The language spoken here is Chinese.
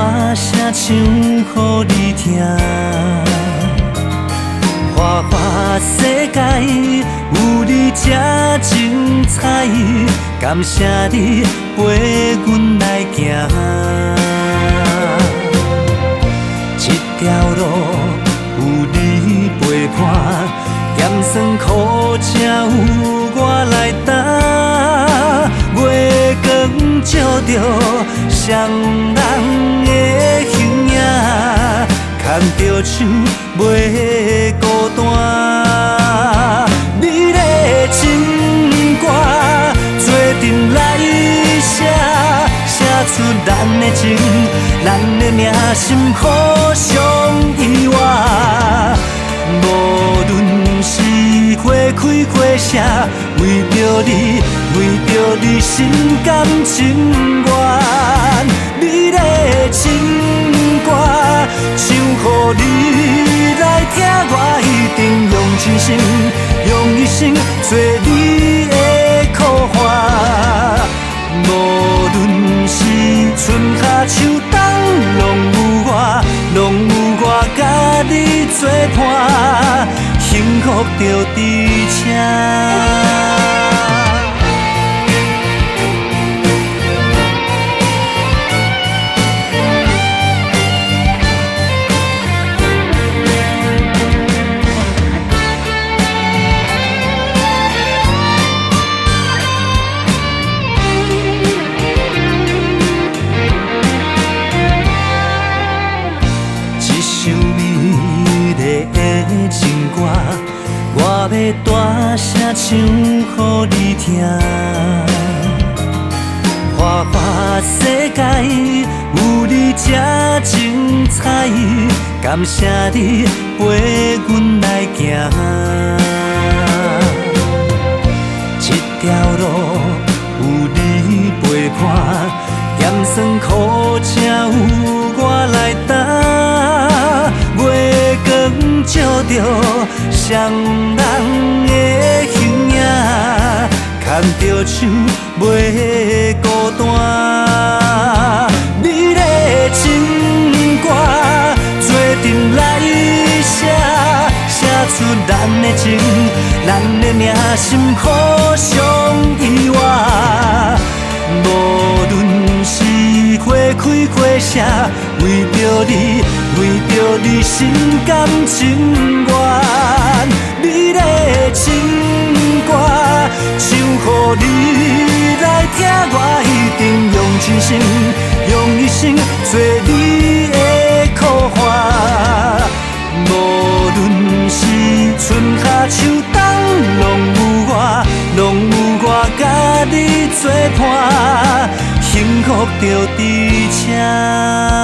大声唱予你听。花花世界有你这精彩，感谢你陪阮来行。这条路有你陪伴，咸酸苦才有我来担。月光照着双人的形影，牵着手袂孤单。你的情歌做阵来写，写出咱的情，咱的名心互相依偎。无论是花开花谢，为着你，为着你心甘情愿。你的情歌唱予你来听，我一定用真心，用一生做你的靠岸。无论是春夏秋冬，拢有我，拢有我甲你作伴，幸福就伫这。我要大声唱予你听，花花世界有你这精彩，感谢你陪阮来行。这条路有你陪伴，咸酸苦才有我来担。月光照着双人的形影，牵着手袂孤单。你的情歌做阵来写，写出咱的情，咱的名心互相依偎。无论是花开花谢，为着你，为着你心甘情愿。你的情歌唱予你来听，我一定用真心，用一生做你的靠岸。无论是春夏秋冬，拢有我，拢有我甲你作伴，幸福就伫这。